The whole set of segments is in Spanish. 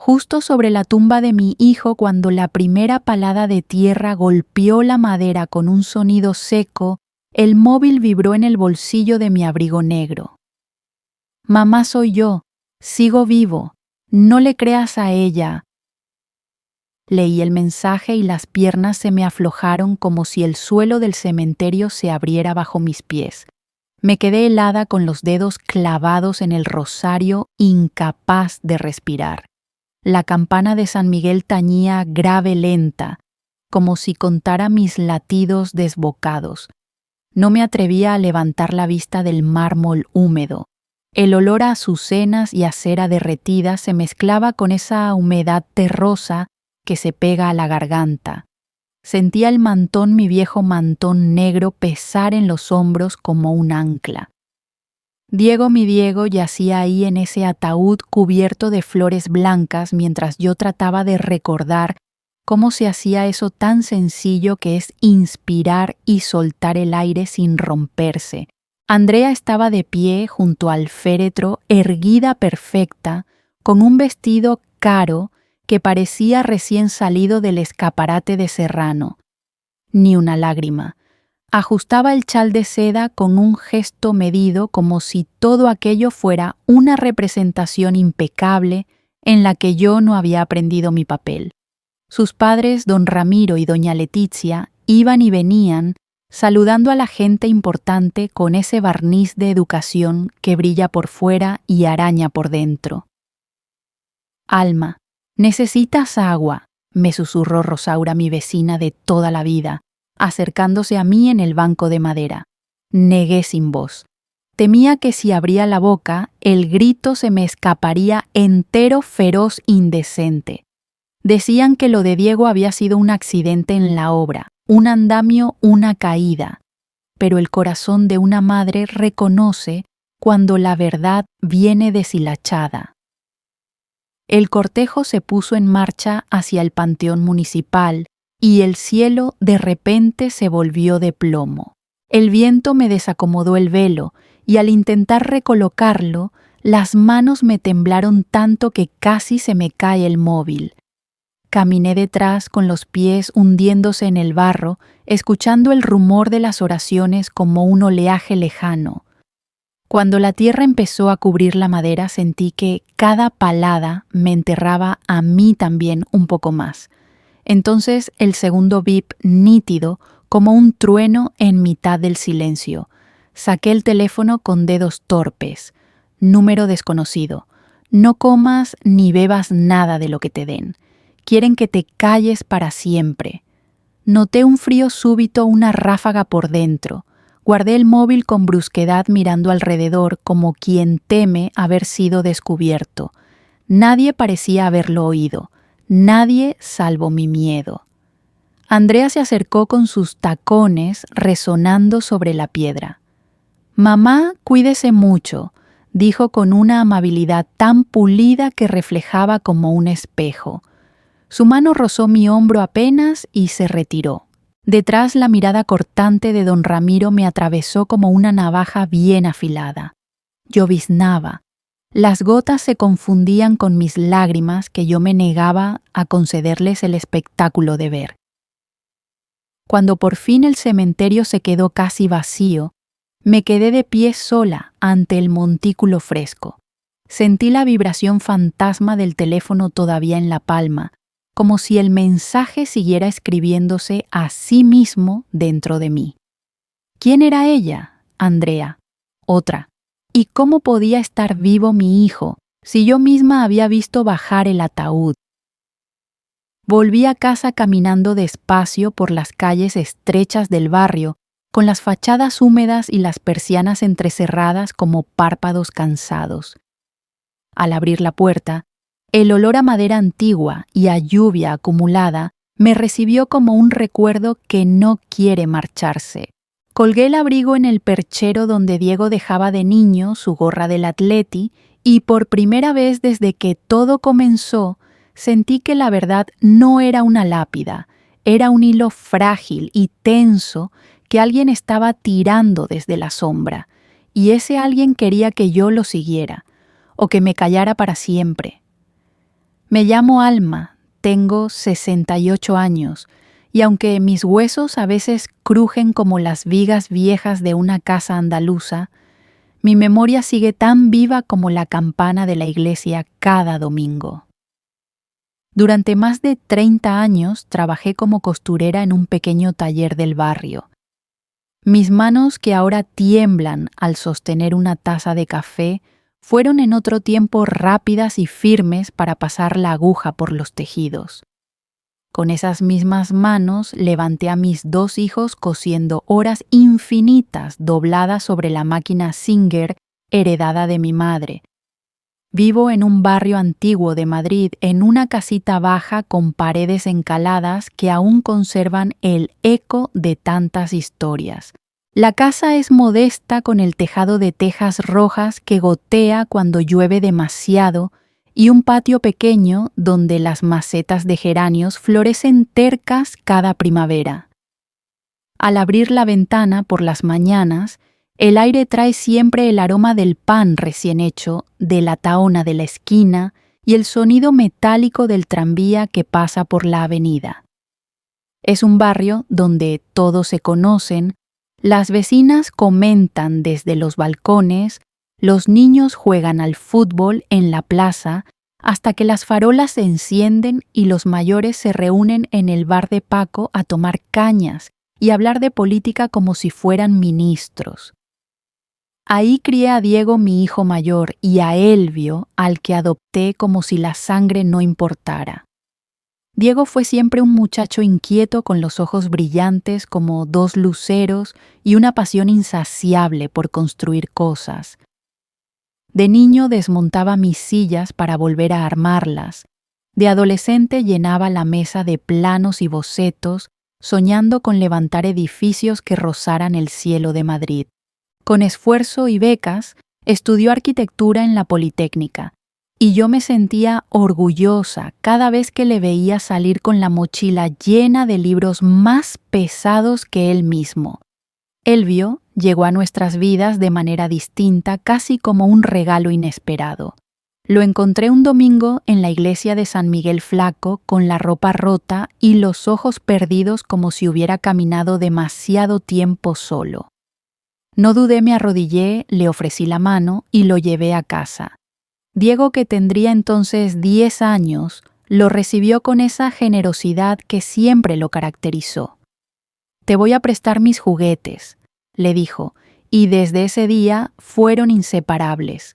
justo sobre la tumba de mi hijo cuando la primera palada de tierra golpeó la madera con un sonido seco. El móvil vibró en el bolsillo de mi abrigo negro. Mamá, soy yo. Sigo vivo. No le creas a ella. Leí el mensaje y las piernas se me aflojaron como si el suelo del cementerio se abriera bajo mis pies. Me quedé helada con los dedos clavados en el rosario, incapaz de respirar. La campana de San Miguel tañía grave lenta, como si contara mis latidos desbocados. No me atrevía a levantar la vista del mármol húmedo. El olor a azucenas y a cera derretida se mezclaba con esa humedad terrosa que se pega a la garganta. Sentía el mantón, mi viejo mantón negro, pesar en los hombros como un ancla. Diego, mi Diego, yacía ahí en ese ataúd cubierto de flores blancas mientras yo trataba de recordar cómo se hacía eso tan sencillo que es inspirar y soltar el aire sin romperse. Andrea estaba de pie junto al féretro, erguida perfecta, con un vestido caro que parecía recién salido del escaparate de Serrano. Ni una lágrima. Ajustaba el chal de seda con un gesto medido como si todo aquello fuera una representación impecable en la que yo no había aprendido mi papel. Sus padres, don Ramiro y doña Letizia, iban y venían, saludando a la gente importante con ese barniz de educación que brilla por fuera y araña por dentro. «Alma, necesitas agua», me susurró Rosaura, mi vecina de toda la vida, acercándose a mí en el banco de madera. Negué sin voz. Temía que si abría la boca, el grito se me escaparía entero, feroz, indecente. Decían que lo de Diego había sido un accidente en la obra, un andamio, una caída. Pero el corazón de una madre reconoce cuando la verdad viene deshilachada. El cortejo se puso en marcha hacia el panteón municipal y el cielo de repente se volvió de plomo. El viento me desacomodó el velo y al intentar recolocarlo, las manos me temblaron tanto que casi se me cae el móvil. Caminé detrás con los pies hundiéndose en el barro, escuchando el rumor de las oraciones como un oleaje lejano. Cuando la tierra empezó a cubrir la madera, sentí que cada palada me enterraba a mí también un poco más. Entonces el segundo bip nítido, como un trueno en mitad del silencio. Saqué el teléfono con dedos torpes. Número desconocido. No comas ni bebas nada de lo que te den. Quieren que te calles para siempre. Noté un frío súbito, una ráfaga por dentro. Guardé el móvil con brusquedad mirando alrededor como quien teme haber sido descubierto. Nadie parecía haberlo oído. Nadie salvo mi miedo. Andrea se acercó con sus tacones resonando sobre la piedra. «Mamá, cuídese mucho», dijo con una amabilidad tan pulida que reflejaba como un espejo. Su mano rozó mi hombro apenas y se retiró. Detrás la mirada cortante de don Ramiro me atravesó como una navaja bien afilada. Lloviznaba. Las gotas se confundían con mis lágrimas que yo me negaba a concederles el espectáculo de ver. Cuando por fin el cementerio se quedó casi vacío, me quedé de pie sola ante el montículo fresco. Sentí la vibración fantasma del teléfono todavía en la palma, como si el mensaje siguiera escribiéndose a sí mismo dentro de mí. ¿Quién era ella? Andrea. Otra. ¿Y cómo podía estar vivo mi hijo si yo misma había visto bajar el ataúd? Volví a casa caminando despacio por las calles estrechas del barrio, con las fachadas húmedas y las persianas entrecerradas como párpados cansados. Al abrir la puerta, el olor a madera antigua y a lluvia acumulada me recibió como un recuerdo que no quiere marcharse. Colgué el abrigo en el perchero donde Diego dejaba de niño su gorra del Atleti y por primera vez desde que todo comenzó sentí que la verdad no era una lápida, era un hilo frágil y tenso que alguien estaba tirando desde la sombra, y ese alguien quería que yo lo siguiera, o que me callara para siempre. Me llamo Alma, tengo 68 años, y aunque mis huesos a veces crujen como las vigas viejas de una casa andaluza, mi memoria sigue tan viva como la campana de la iglesia cada domingo. Durante más de 30 años trabajé como costurera en un pequeño taller del barrio. Mis manos, que ahora tiemblan al sostener una taza de café, fueron en otro tiempo rápidas y firmes para pasar la aguja por los tejidos. Con esas mismas manos levanté a mis 2 hijos cosiendo horas infinitas dobladas sobre la máquina Singer heredada de mi madre. Vivo en un barrio antiguo de Madrid, en una casita baja con paredes encaladas que aún conservan el eco de tantas historias. La casa es modesta, con el tejado de tejas rojas que gotea cuando llueve demasiado y un patio pequeño donde las macetas de geranios florecen tercas cada primavera. Al abrir la ventana por las mañanas, el aire trae siempre el aroma del pan recién hecho, de la tahona de la esquina y el sonido metálico del tranvía que pasa por la avenida. Es un barrio donde todos se conocen, las vecinas comentan desde los balcones, los niños juegan al fútbol en la plaza hasta que las farolas se encienden y los mayores se reúnen en el bar de Paco a tomar cañas y hablar de política como si fueran ministros. Ahí crié a Diego, mi hijo mayor, y a Elvio, al que adopté como si la sangre no importara. Diego fue siempre un muchacho inquieto con los ojos brillantes como 2 luceros y una pasión insaciable por construir cosas. De niño desmontaba mis sillas para volver a armarlas. De adolescente llenaba la mesa de planos y bocetos, soñando con levantar edificios que rozaran el cielo de Madrid. Con esfuerzo y becas, estudió arquitectura en la Politécnica, y yo me sentía orgullosa cada vez que le veía salir con la mochila llena de libros más pesados que él mismo. Elvio llegó a nuestras vidas de manera distinta, casi como un regalo inesperado. Lo encontré un domingo en la iglesia de San Miguel Flaco con la ropa rota y los ojos perdidos como si hubiera caminado demasiado tiempo solo. No dudé, me arrodillé, le ofrecí la mano y lo llevé a casa. Diego, que tendría entonces 10 años, lo recibió con esa generosidad que siempre lo caracterizó. «Te voy a prestar mis juguetes», le dijo, y desde ese día fueron inseparables.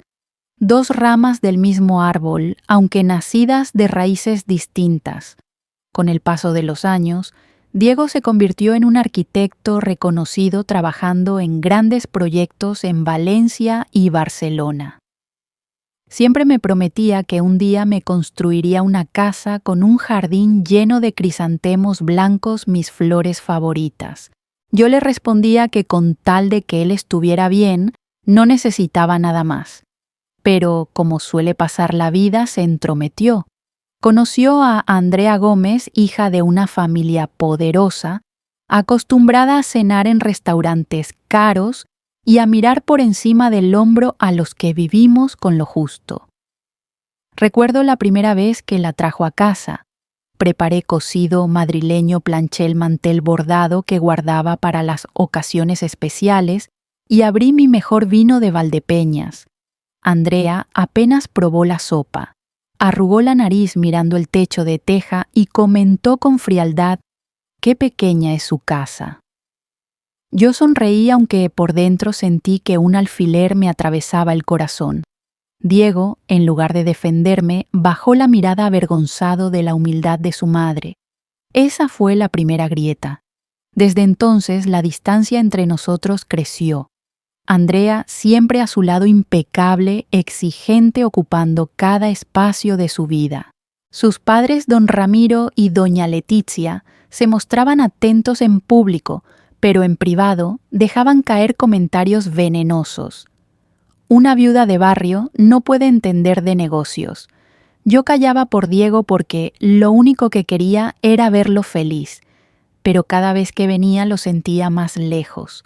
2 ramas del mismo árbol, aunque nacidas de raíces distintas. Con el paso de los años, Diego se convirtió en un arquitecto reconocido trabajando en grandes proyectos en Valencia y Barcelona. Siempre me prometía que un día me construiría una casa con un jardín lleno de crisantemos blancos, mis flores favoritas. Yo le respondía que con tal de que él estuviera bien, no necesitaba nada más. Pero, como suele pasar la vida, se entrometió. Conoció a Andrea Gómez, hija de una familia poderosa, acostumbrada a cenar en restaurantes caros y a mirar por encima del hombro a los que vivimos con lo justo. Recuerdo la primera vez que la trajo a casa. Preparé cocido madrileño, planché el mantel bordado que guardaba para las ocasiones especiales y abrí mi mejor vino de Valdepeñas. Andrea apenas probó la sopa. Arrugó la nariz mirando el techo de teja y comentó con frialdad: «Qué pequeña es su casa». Yo sonreí, aunque por dentro sentí que un alfiler me atravesaba el corazón. Diego, en lugar de defenderme, bajó la mirada avergonzado de la humildad de su madre. Esa fue la primera grieta. Desde entonces la distancia entre nosotros creció. Andrea siempre a su lado impecable, exigente, ocupando cada espacio de su vida. Sus padres, don Ramiro y doña Leticia, se mostraban atentos en público, pero en privado dejaban caer comentarios venenosos. Una viuda de barrio no puede entender de negocios. Yo callaba por Diego porque lo único que quería era verlo feliz, pero cada vez que venía lo sentía más lejos.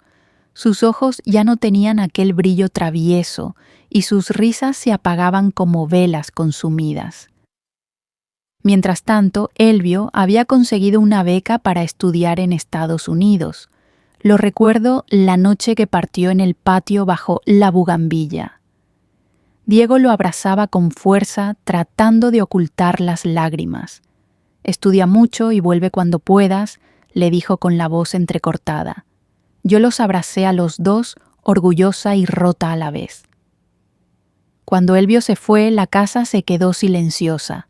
Sus ojos ya no tenían aquel brillo travieso y sus risas se apagaban como velas consumidas. Mientras tanto, Elvio había conseguido una beca para estudiar en Estados Unidos. Lo recuerdo la noche que partió en el patio bajo la bugambilla. Diego lo abrazaba con fuerza, tratando de ocultar las lágrimas. «Estudia mucho y vuelve cuando puedas», le dijo con la voz entrecortada. Yo los abracé a los dos, orgullosa y rota a la vez. Cuando Elvio se fue, la casa se quedó silenciosa.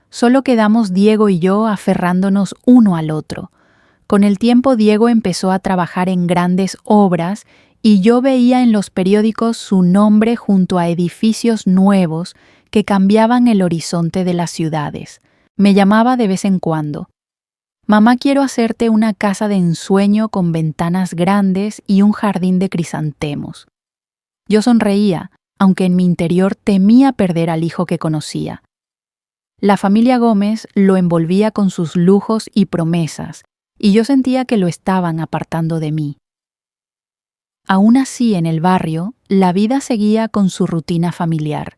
Solo quedamos Diego y yo aferrándonos uno al otro. Con el tiempo Diego empezó a trabajar en grandes obras y yo veía en los periódicos su nombre junto a edificios nuevos que cambiaban el horizonte de las ciudades. Me llamaba de vez en cuando. «Mamá, quiero hacerte una casa de ensueño con ventanas grandes y un jardín de crisantemos». Yo sonreía, aunque en mi interior temía perder al hijo que conocía. La familia Gómez lo envolvía con sus lujos y promesas, y yo sentía que lo estaban apartando de mí. Aún así, en el barrio, la vida seguía con su rutina familiar.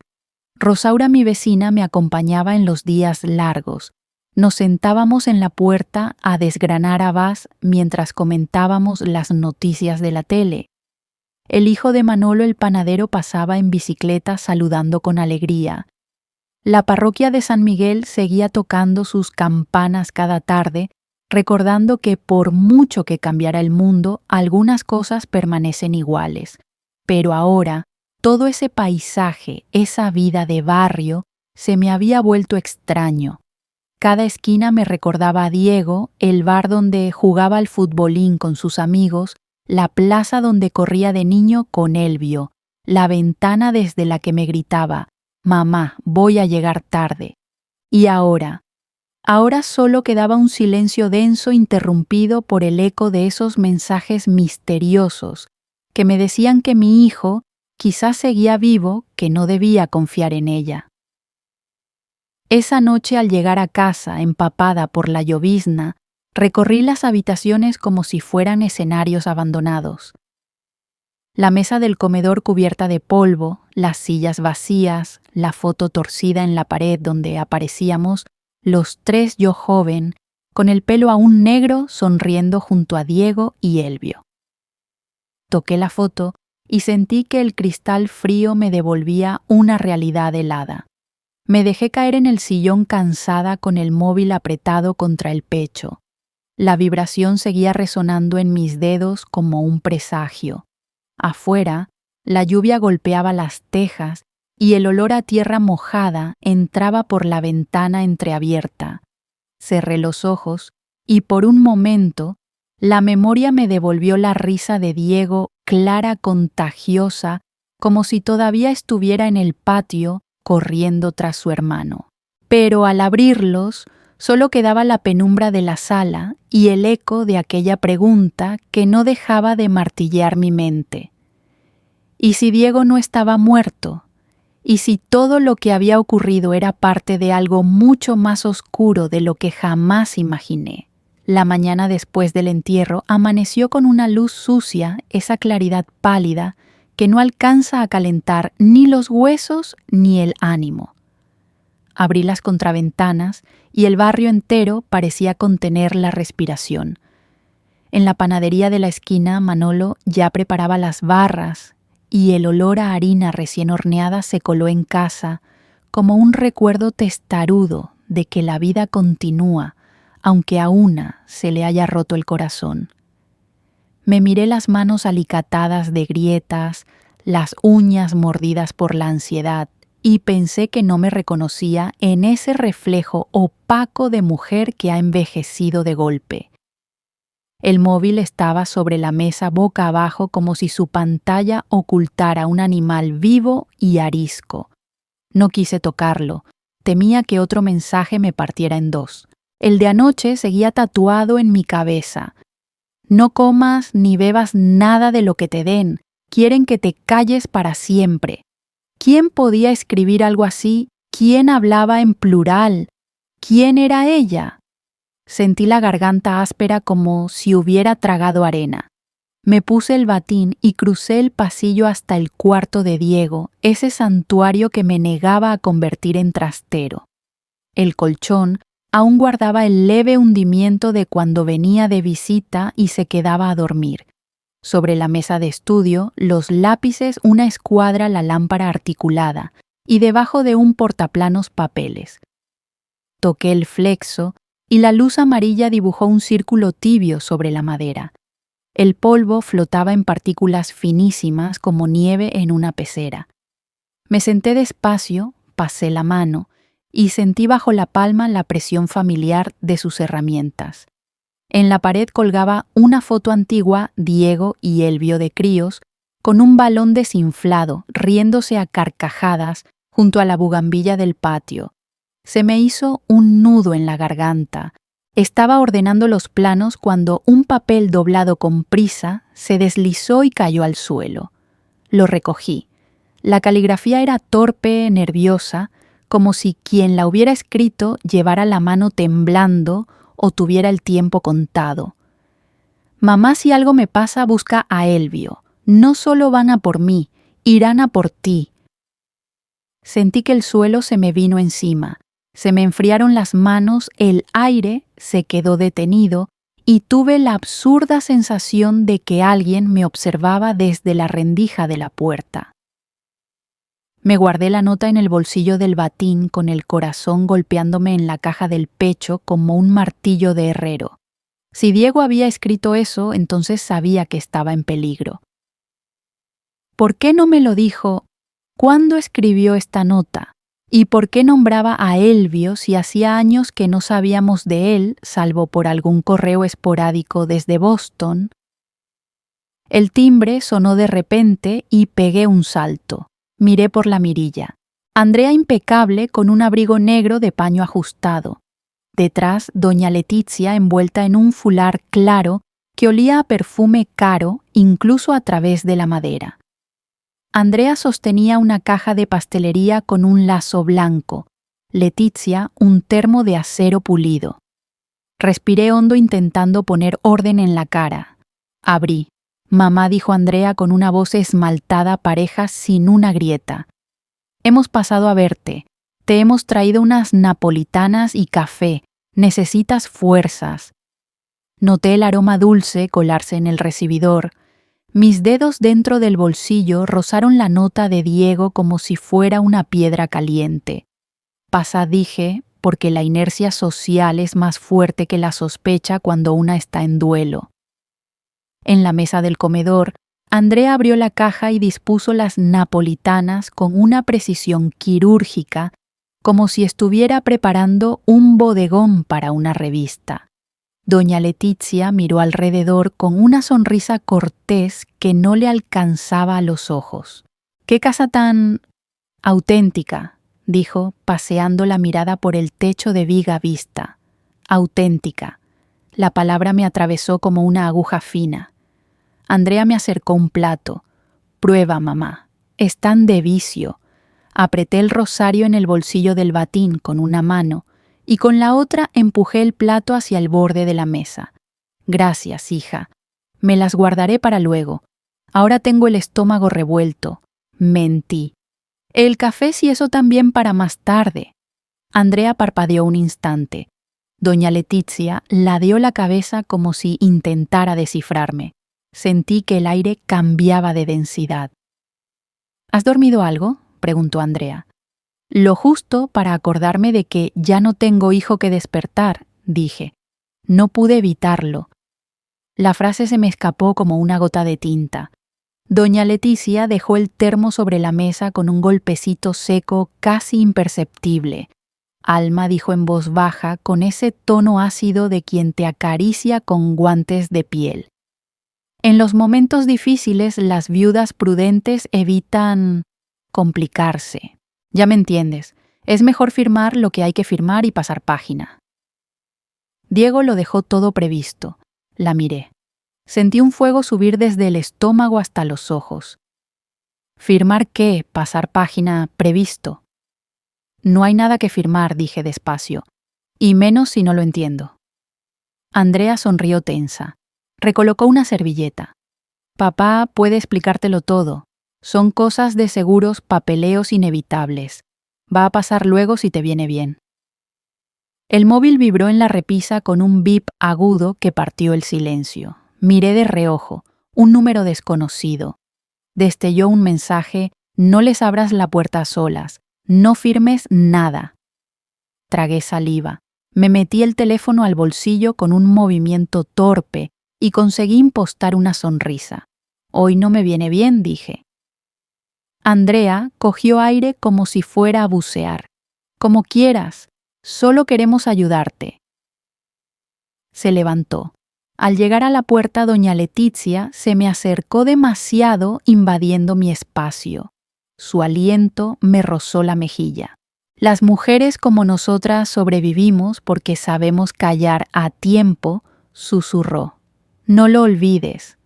Rosaura, mi vecina, me acompañaba en los días largos. Nos sentábamos en la puerta a desgranar habas mientras comentábamos las noticias de la tele. El hijo de Manolo, el panadero, pasaba en bicicleta saludando con alegría. La parroquia de San Miguel seguía tocando sus campanas cada tarde, recordando que por mucho que cambiara el mundo, algunas cosas permanecen iguales. Pero ahora, todo ese paisaje, esa vida de barrio, se me había vuelto extraño. Cada esquina me recordaba a Diego, el bar donde jugaba al futbolín con sus amigos, la plaza donde corría de niño con Elvio, la ventana desde la que me gritaba: «Mamá, voy a llegar tarde». Y ahora solo quedaba un silencio denso interrumpido por el eco de esos mensajes misteriosos que me decían que mi hijo quizás seguía vivo, que no debía confiar en ella. Esa noche, al llegar a casa, empapada por la llovizna, recorrí las habitaciones como si fueran escenarios abandonados. La mesa del comedor cubierta de polvo, las sillas vacías, la foto torcida en la pared donde aparecíamos los tres, yo joven, con el pelo aún negro, sonriendo junto a Diego y Elvio. Toqué la foto y sentí que el cristal frío me devolvía una realidad helada. Me dejé caer en el sillón cansada con el móvil apretado contra el pecho. La vibración seguía resonando en mis dedos como un presagio. Afuera, la lluvia golpeaba las tejas y el olor a tierra mojada entraba por la ventana entreabierta. Cerré los ojos y por un momento la memoria me devolvió la risa de Diego, clara, contagiosa, como si todavía estuviera en el patio corriendo tras su hermano. Pero al abrirlos, solo quedaba la penumbra de la sala y el eco de aquella pregunta que no dejaba de martillear mi mente. ¿Y si Diego no estaba muerto? ¿Y si todo lo que había ocurrido era parte de algo mucho más oscuro de lo que jamás imaginé? La mañana después del entierro amaneció con una luz sucia, esa claridad pálida que no alcanza a calentar ni los huesos ni el ánimo. Abrí las contraventanas y el barrio entero parecía contener la respiración. En la panadería de la esquina, Manolo ya preparaba las barras y el olor a harina recién horneada se coló en casa como un recuerdo testarudo de que la vida continúa, aunque a una se le haya roto el corazón. Me miré las manos alicatadas de grietas, las uñas mordidas por la ansiedad, y pensé que no me reconocía en ese reflejo opaco de mujer que ha envejecido de golpe. El móvil estaba sobre la mesa boca abajo como si su pantalla ocultara un animal vivo y arisco. No quise tocarlo, temía que otro mensaje me partiera en dos. El de anoche seguía tatuado en mi cabeza. No comas ni bebas nada de lo que te den, quieren que te calles para siempre. ¿Quién podía escribir algo así? ¿Quién hablaba en plural? ¿Quién era ella? Sentí la garganta áspera como si hubiera tragado arena. Me puse el batín y crucé el pasillo hasta el cuarto de Diego, ese santuario que me negaba a convertir en trastero. El colchón aún guardaba el leve hundimiento de cuando venía de visita y se quedaba a dormir. Sobre la mesa de estudio, los lápices, una escuadra, la lámpara articulada, y debajo de un portaplanos papeles. Toqué el flexo y la luz amarilla dibujó un círculo tibio sobre la madera. El polvo flotaba en partículas finísimas como nieve en una pecera. Me senté despacio, pasé la mano y sentí bajo la palma la presión familiar de sus herramientas. En la pared colgaba una foto antigua, Diego y Elvio de críos, con un balón desinflado, riéndose a carcajadas junto a la bugambilla del patio. Se me hizo un nudo en la garganta. Estaba ordenando los planos cuando un papel doblado con prisa se deslizó y cayó al suelo. Lo recogí. La caligrafía era torpe, nerviosa, como si quien la hubiera escrito llevara la mano temblando o tuviera el tiempo contado. Mamá, si algo me pasa, busca a Elvio. No solo van a por mí, irán a por ti. Sentí que el suelo se me vino encima. Se me enfriaron las manos, el aire se quedó detenido y tuve la absurda sensación de que alguien me observaba desde la rendija de la puerta. Me guardé la nota en el bolsillo del batín con el corazón golpeándome en la caja del pecho como un martillo de herrero. Si Diego había escrito eso, entonces sabía que estaba en peligro. ¿Por qué no me lo dijo? ¿Cuándo escribió esta nota? ¿Y por qué nombraba a Elvio si hacía años que no sabíamos de él, salvo por algún correo esporádico desde Boston? El timbre sonó de repente y pegué un salto. Miré por la mirilla. Andrea impecable con un abrigo negro de paño ajustado. Detrás, doña Letizia envuelta en un fular claro que olía a perfume caro incluso a través de la madera. Andrea sostenía una caja de pastelería con un lazo blanco. Letizia un termo de acero pulido. Respiré hondo intentando poner orden en la cara. Abrí. Mamá, dijo Andrea con una voz esmaltada pareja sin una grieta. Hemos pasado a verte. Te hemos traído unas napolitanas y café. Necesitas fuerzas. Noté el aroma dulce colarse en el recibidor. Mis dedos dentro del bolsillo rozaron la nota de Diego como si fuera una piedra caliente. Pasa, dije, porque la inercia social es más fuerte que la sospecha cuando una está en duelo. En la mesa del comedor, Andrea abrió la caja y dispuso las napolitanas con una precisión quirúrgica, como si estuviera preparando un bodegón para una revista. Doña Letizia miró alrededor con una sonrisa cortés que no le alcanzaba a los ojos. «¡Qué casa tan auténtica!», dijo, paseando la mirada por el techo de viga vista. «Auténtica». La palabra me atravesó como una aguja fina. Andrea me acercó un plato. «Prueba, mamá. Están de vicio». Apreté el rosario en el bolsillo del batín con una mano y con la otra empujé el plato hacia el borde de la mesa. «Gracias, hija. Me las guardaré para luego. Ahora tengo el estómago revuelto». Mentí. «El café sí, eso también para más tarde». Andrea parpadeó un instante. Doña Letizia ladeó la cabeza como si intentara descifrarme. Sentí que el aire cambiaba de densidad. «¿Has dormido algo?», preguntó Andrea. «Lo justo para acordarme de que ya no tengo hijo que despertar», dije. No pude evitarlo. La frase se me escapó como una gota de tinta. Doña Letizia dejó el termo sobre la mesa con un golpecito seco casi imperceptible. «Alma», dijo en voz baja, con ese tono ácido de quien te acaricia con guantes de piel. En los momentos difíciles, las viudas prudentes evitan complicarse. Ya me entiendes. Es mejor firmar lo que hay que firmar y pasar página. Diego lo dejó todo previsto. La miré. Sentí un fuego subir desde el estómago hasta los ojos. ¿Firmar qué? ¿Pasar página? Previsto. «No hay nada que firmar», dije despacio, y menos si no lo entiendo. Andrea sonrió tensa. Recolocó una servilleta. «Papá puede explicártelo todo. Son cosas de seguros, papeleos inevitables. Va a pasar luego si te viene bien». El móvil vibró en la repisa con un bip agudo que partió el silencio. Miré de reojo, un número desconocido. Destelló un mensaje: no les abras la puerta a solas, no firmes nada. Tragué saliva. Me metí el teléfono al bolsillo con un movimiento torpe y conseguí impostar una sonrisa. Hoy no me viene bien, dije. Andrea cogió aire como si fuera a bucear. Como quieras, solo queremos ayudarte. Se levantó. Al llegar a la puerta, doña Letizia se me acercó demasiado, invadiendo mi espacio. Su aliento me rozó la mejilla. Las mujeres como nosotras sobrevivimos porque sabemos callar a tiempo, susurró. No lo olvides.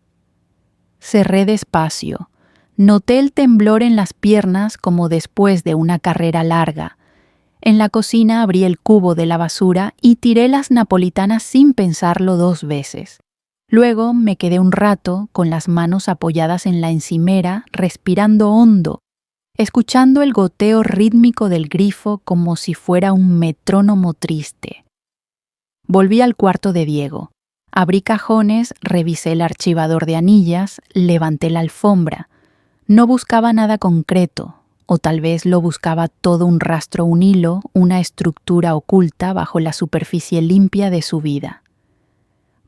Cerré despacio. Noté el temblor en las piernas como después de una carrera larga. En la cocina abrí el cubo de la basura y tiré las napolitanas sin pensarlo 2 veces. Luego me quedé un rato con las manos apoyadas en la encimera, respirando hondo, escuchando el goteo rítmico del grifo como si fuera un metrónomo triste. Volví al cuarto de Diego. Abrí cajones, revisé el archivador de anillas, levanté la alfombra. No buscaba nada concreto, o tal vez lo buscaba todo: un rastro, un hilo, una estructura oculta bajo la superficie limpia de su vida.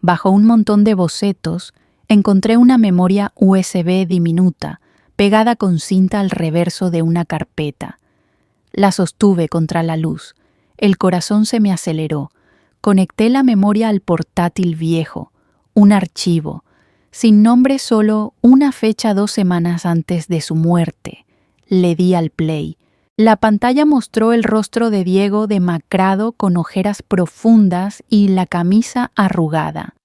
Bajo un montón de bocetos, encontré una memoria USB diminuta, pegada con cinta al reverso de una carpeta. La sostuve contra la luz. El corazón se me aceleró. Conecté la memoria al portátil viejo, un archivo, sin nombre, solo una fecha 2 semanas antes de su muerte. Le di al play. La pantalla mostró el rostro de Diego demacrado con ojeras profundas y la camisa arrugada.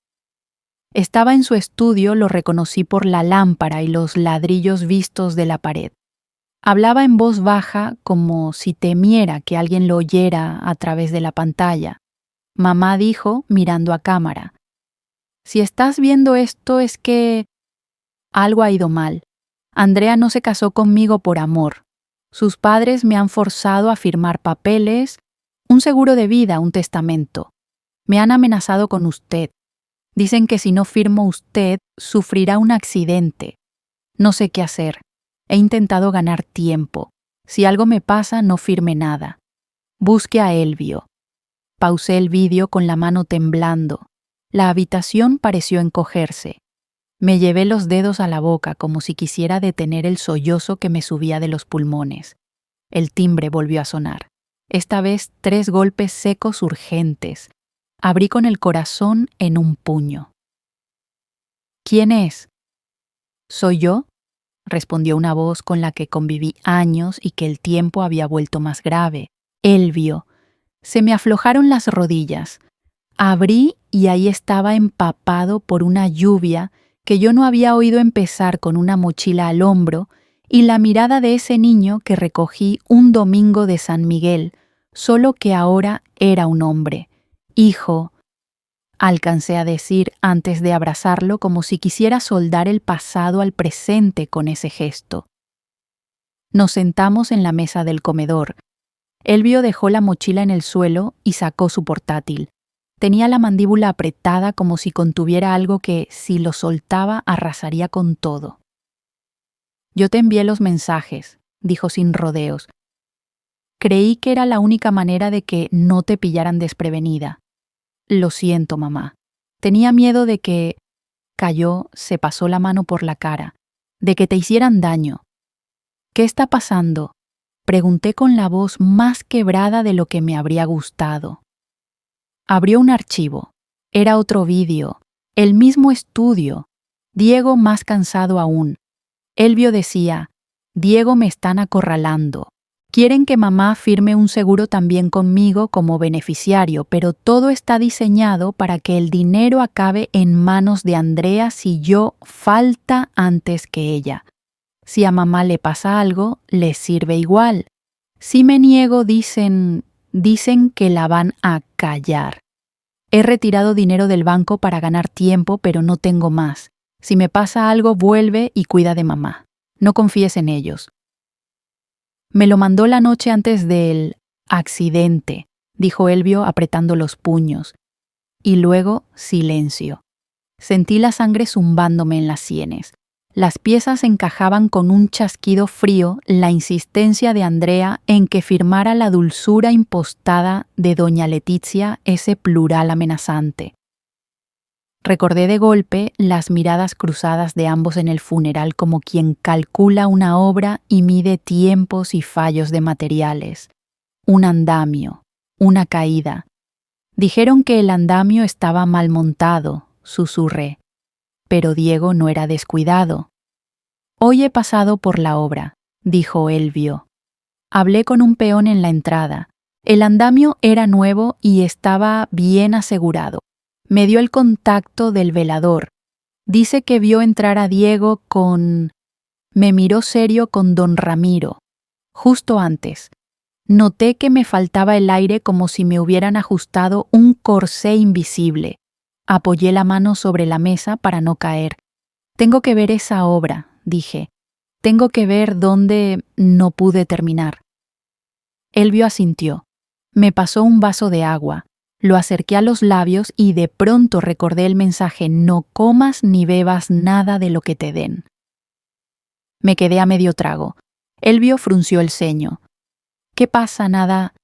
Estaba en su estudio, lo reconocí por la lámpara y los ladrillos vistos de la pared. Hablaba en voz baja, como si temiera que alguien lo oyera a través de la pantalla. Mamá dijo, mirando a cámara: si estás viendo esto es que algo ha ido mal. Andrea no se casó conmigo por amor. Sus padres me han forzado a firmar papeles, un seguro de vida, un testamento. Me han amenazado con usted. Dicen que si no firmo usted, sufrirá un accidente. No sé qué hacer. He intentado ganar tiempo. Si algo me pasa, no firme nada. Busque a Elvio. Pausé el vídeo con la mano temblando. La habitación pareció encogerse. Me llevé los dedos a la boca como si quisiera detener el sollozo que me subía de los pulmones. El timbre volvió a sonar. Esta vez 3 golpes secos urgentes. Abrí con el corazón en un puño. ¿Quién es? ¿Soy yo?, respondió una voz con la que conviví años y que el tiempo había vuelto más grave. Elvio. Se me aflojaron las rodillas. Abrí y ahí estaba, empapado por una lluvia que yo no había oído empezar, con una mochila al hombro y la mirada de ese niño que recogí un domingo de San Miguel, solo que ahora era un hombre. Hijo, alcancé a decir antes de abrazarlo, como si quisiera soldar el pasado al presente con ese gesto. Nos sentamos en la mesa del comedor. Elvio dejó la mochila en el suelo y sacó su portátil. Tenía la mandíbula apretada como si contuviera algo que, si lo soltaba, arrasaría con todo. Yo te envié los mensajes, dijo sin rodeos. Creí que era la única manera de que no te pillaran desprevenida. Lo siento, mamá. Tenía miedo de que... Calló, se pasó la mano por la cara. De que te hicieran daño. ¿Qué está pasando?, pregunté con la voz más quebrada de lo que me habría gustado. Abrió un archivo. Era otro vídeo. El mismo estudio. Diego más cansado aún. Elvio decía: Diego, me están acorralando. Quieren que mamá firme un seguro también conmigo como beneficiario, pero todo está diseñado para que el dinero acabe en manos de Andrea si yo falta antes que ella. Si a mamá le pasa algo, les sirve igual. Si me niego, dicen que la van a callar. He retirado dinero del banco para ganar tiempo, pero no tengo más. Si me pasa algo, vuelve y cuida de mamá. No confíes en ellos. Me lo mandó la noche antes del accidente. dijo Elvio apretando los puños. Y luego silencio. Sentí la sangre zumbándome en las sienes. Las piezas encajaban con un chasquido frío la insistencia de Andrea en que firmara la dulzura impostada de doña Letizia ese plural amenazante. Recordé de golpe las miradas cruzadas de ambos en el funeral como quien calcula una obra y mide tiempos y fallos de materiales. Un andamio, una caída. Dijeron que el andamio estaba mal montado, susurré. Pero Diego no era descuidado. Hoy he pasado por la obra, dijo Elvio. Hablé con un peón en la entrada. El andamio era nuevo y estaba bien asegurado. Me dio el contacto del velador. Dice que vio entrar a Diego con... Me miró serio con don Ramiro. Justo antes. Noté que me faltaba el aire como si me hubieran ajustado un corsé invisible. Apoyé la mano sobre la mesa para no caer. Tengo que ver esa obra, dije. Tengo que ver dónde no pude terminar. Elvio asintió. Me pasó un vaso de agua. Lo acerqué a los labios y de pronto recordé el mensaje: no comas ni bebas nada de lo que te den. Me quedé a medio trago. Elvio frunció el ceño. ¿Qué pasa? Nada.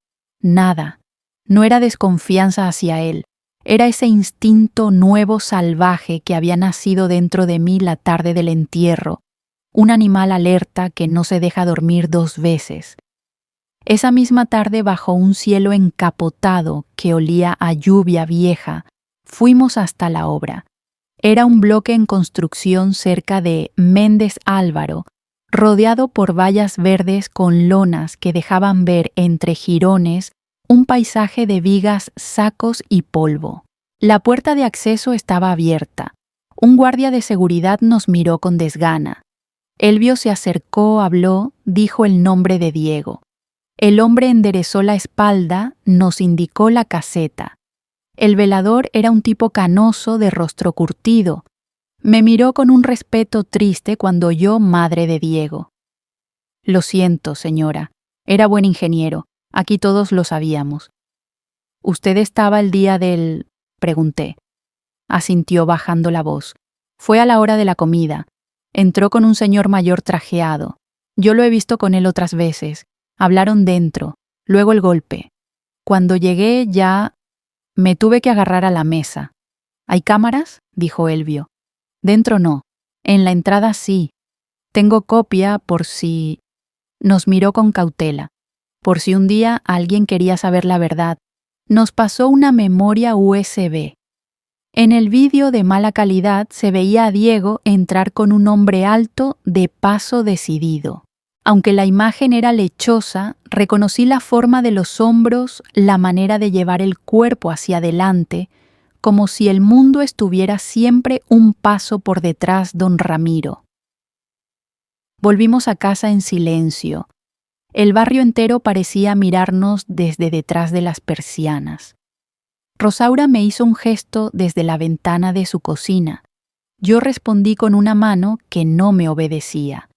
Nada. No era desconfianza hacia él. Era ese instinto nuevo salvaje que había nacido dentro de mí la tarde del entierro. Un animal alerta que no se deja dormir dos veces. Esa misma tarde, bajo un cielo encapotado que olía a lluvia vieja, fuimos hasta la obra. Era un bloque en construcción cerca de Méndez Álvaro, rodeado por vallas verdes con lonas que dejaban ver entre jirones un paisaje de vigas, sacos y polvo. La puerta de acceso estaba abierta. Un guardia de seguridad nos miró con desgana. Elvio se acercó, habló, dijo el nombre de Diego. El hombre enderezó la espalda, nos indicó la caseta. El velador era un tipo canoso de rostro curtido. Me miró con un respeto triste cuando oyó madre de Diego. Lo siento, señora. Era buen ingeniero. Aquí todos lo sabíamos. ¿Usted estaba el día del...? Pregunté. Asintió bajando la voz. Fue a la hora de la comida. Entró con un señor mayor trajeado. Yo lo he visto con él otras veces. Hablaron dentro, luego el golpe. Cuando llegué ya... me tuve que agarrar a la mesa. ¿Hay cámaras?, dijo Elvio. Dentro no. En la entrada sí. Tengo copia por si... Nos miró con cautela. Por si un día alguien quería saber la verdad. Nos pasó una memoria USB. En el vídeo de mala calidad se veía a Diego entrar con un hombre alto de paso decidido. Aunque la imagen era lechosa, reconocí la forma de los hombros, la manera de llevar el cuerpo hacia adelante, como si el mundo estuviera siempre un paso por detrás don Ramiro. Volvimos a casa en silencio. El barrio entero parecía mirarnos desde detrás de las persianas. Rosaura me hizo un gesto desde la ventana de su cocina. Yo respondí con una mano que no me obedecía.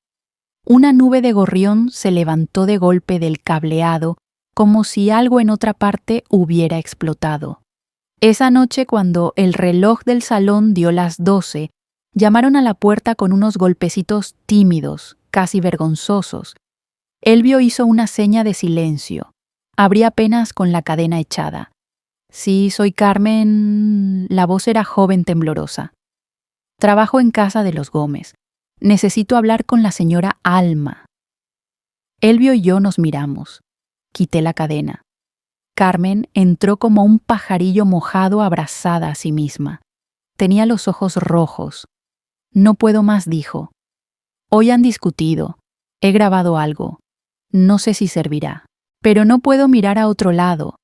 Una nube de gorrión se levantó de golpe del cableado, como si algo en otra parte hubiera explotado. Esa noche, cuando el reloj del salón dio las 12, llamaron a la puerta con unos golpecitos tímidos, casi vergonzosos. Elvio hizo una seña de silencio. Abrí apenas con la cadena echada. Sí, soy Carmen... La voz era joven, temblorosa. Trabajo en casa de los Gómez. Necesito hablar con la señora Alma. Elvio y yo nos miramos. Quité la cadena. Carmen entró como un pajarillo mojado abrazada a sí misma. Tenía los ojos rojos. No puedo más, dijo. Hoy han discutido. He grabado algo. No sé si servirá. Pero no puedo mirar a otro lado.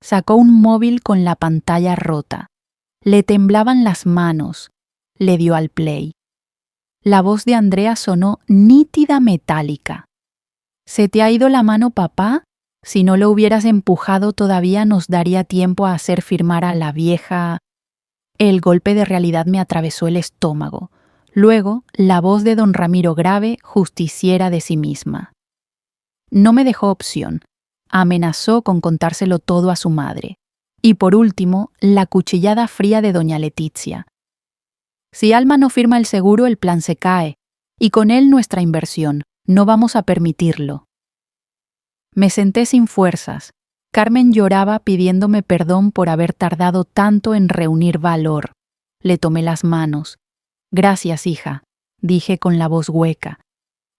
Sacó un móvil con la pantalla rota. Le temblaban las manos. Le dio al play. La voz de Andrea sonó nítida, metálica. ¿Se te ha ido la mano, papá? Si no lo hubieras empujado todavía nos daría tiempo a hacer firmar a la vieja... El golpe de realidad me atravesó el estómago. Luego, la voz de don Ramiro grave, justiciera de sí misma. No me dejó opción. Amenazó con contárselo todo a su madre. Y por último, la cuchillada fría de doña Letizia. Si Alma no firma el seguro, el plan se cae, y con él nuestra inversión. No vamos a permitirlo. Me senté sin fuerzas. Carmen lloraba pidiéndome perdón por haber tardado tanto en reunir valor. Le tomé las manos. Gracias, hija, dije con la voz hueca.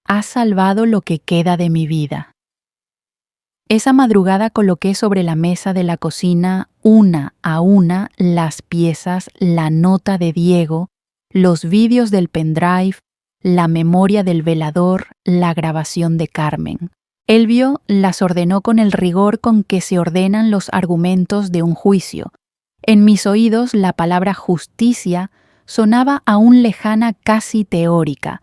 Has salvado lo que queda de mi vida. Esa madrugada coloqué sobre la mesa de la cocina, una a una, las piezas, la nota de Diego, los vídeos del pendrive, la memoria del velador, la grabación de Carmen. Elvio las ordenó con el rigor con que se ordenan los argumentos de un juicio. En mis oídos la palabra justicia sonaba aún lejana, casi teórica,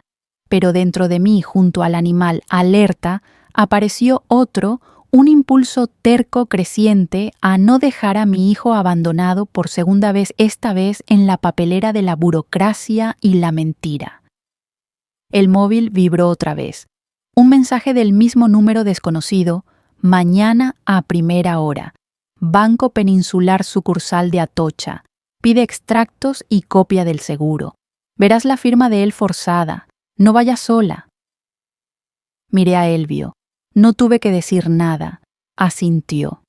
pero dentro de mí, junto al animal alerta, apareció otro, un impulso terco creciente a no dejar a mi hijo abandonado por segunda vez, esta vez en la papelera de la burocracia y la mentira. El móvil vibró otra vez. Un mensaje del mismo número desconocido, mañana a primera hora. Banco Peninsular Sucursal de Atocha. Pide extractos y copia del seguro. Verás la firma de él forzada. No vayas sola. Miré a Elvio. No tuve que decir nada. Asintió.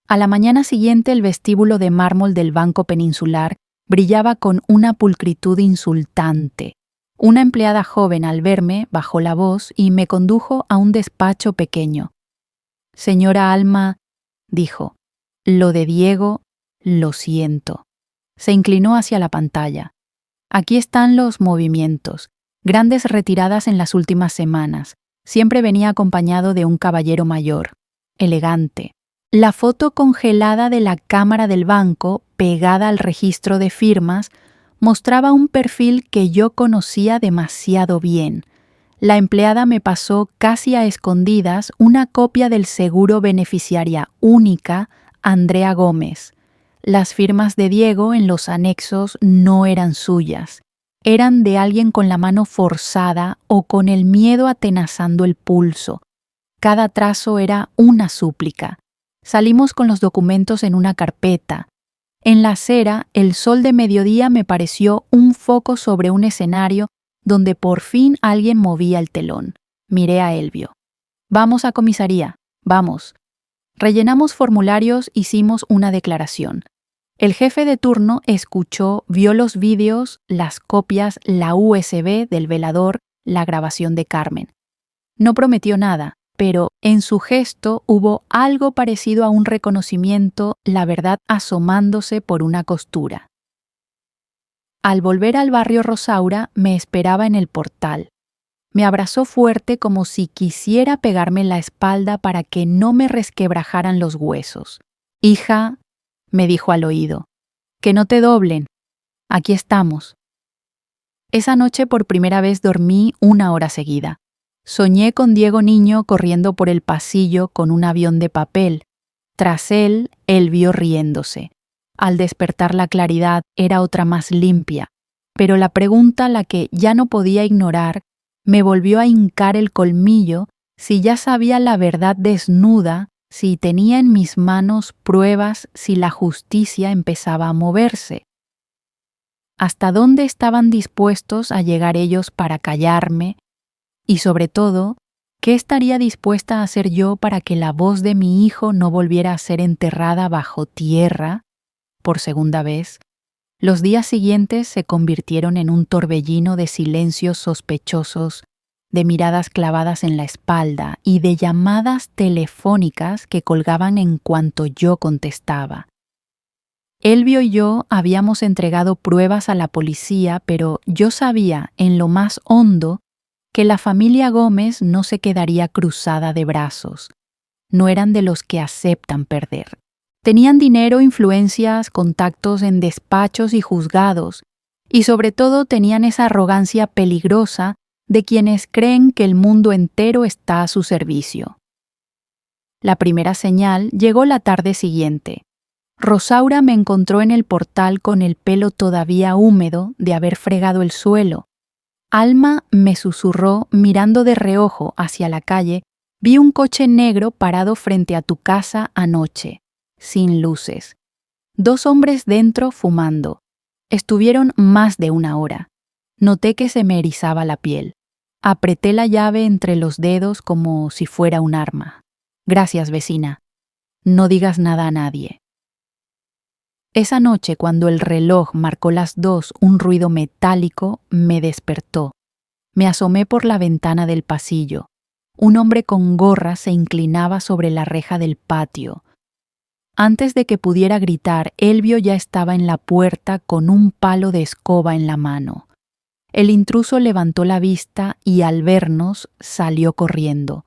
A la mañana siguiente el vestíbulo de mármol del Banco Peninsular brillaba con una pulcritud insultante. Una empleada joven al verme bajó la voz y me condujo a un despacho pequeño. Señora Alma, dijo, lo de Diego, lo siento. Se inclinó hacia la pantalla. Aquí están los movimientos, grandes retiradas en las últimas semanas. Siempre venía acompañado de un caballero mayor, elegante. La foto congelada de la cámara del banco, pegada al registro de firmas, mostraba un perfil que yo conocía demasiado bien. La empleada me pasó casi a escondidas una copia del seguro beneficiaria única, Andrea Gómez. Las firmas de Diego en los anexos no eran suyas. Eran de alguien con la mano forzada o con el miedo atenazando el pulso. Cada trazo era una súplica. Salimos con los documentos en una carpeta. En la acera, el sol de mediodía me pareció un foco sobre un escenario donde por fin alguien movía el telón. Miré a Elvio. Vamos a comisaría, vamos. Rellenamos formularios, hicimos una declaración. El jefe de turno escuchó, vio los vídeos, las copias, la USB del velador, la grabación de Carmen. No prometió nada, pero en su gesto hubo algo parecido a un reconocimiento, la verdad asomándose por una costura. Al volver al barrio Rosaura, me esperaba en el portal. Me abrazó fuerte como si quisiera pegarme en la espalda para que no me resquebrajaran los huesos. Hija, me dijo al oído, que no te doblen. Aquí estamos. Esa noche por primera vez dormí 1 hora seguida. Soñé con Diego niño corriendo por el pasillo con un avión de papel. Tras él, Elvio riéndose. Al despertar la claridad era otra más limpia, pero la pregunta, la que ya no podía ignorar, me volvió a hincar el colmillo si ya sabía la verdad desnuda, si tenía en mis manos pruebas, si la justicia empezaba a moverse. ¿Hasta dónde estaban dispuestos a llegar ellos para callarme? Y sobre todo, ¿qué estaría dispuesta a hacer yo para que la voz de mi hijo no volviera a ser enterrada bajo tierra? Por segunda vez, los días siguientes se convirtieron en un torbellino de silencios sospechosos, de miradas clavadas en la espalda y de llamadas telefónicas que colgaban en cuanto yo contestaba. Elvio y yo habíamos entregado pruebas a la policía, pero yo sabía, en lo más hondo, que la familia Gómez no se quedaría cruzada de brazos. No eran de los que aceptan perder. Tenían dinero, influencias, contactos en despachos y juzgados, y sobre todo tenían esa arrogancia peligrosa de quienes creen que el mundo entero está a su servicio. La primera señal llegó la tarde siguiente. Rosaura me encontró en el portal con el pelo todavía húmedo de haber fregado el suelo. Alma me susurró mirando de reojo hacia la calle Vi un coche negro parado frente a tu casa anoche, sin luces. 2 hombres dentro fumando. Estuvieron más de 1 hora. Noté que se me erizaba la piel. Apreté la llave entre los dedos como si fuera un arma. Gracias, vecina. No digas nada a nadie. Esa noche, cuando el reloj marcó las 2, un ruido metálico me despertó. Me asomé por la ventana del pasillo. Un hombre con gorra se inclinaba sobre la reja del patio. Antes de que pudiera gritar, Elvio ya estaba en la puerta con un palo de escoba en la mano. El intruso levantó la vista y al vernos salió corriendo.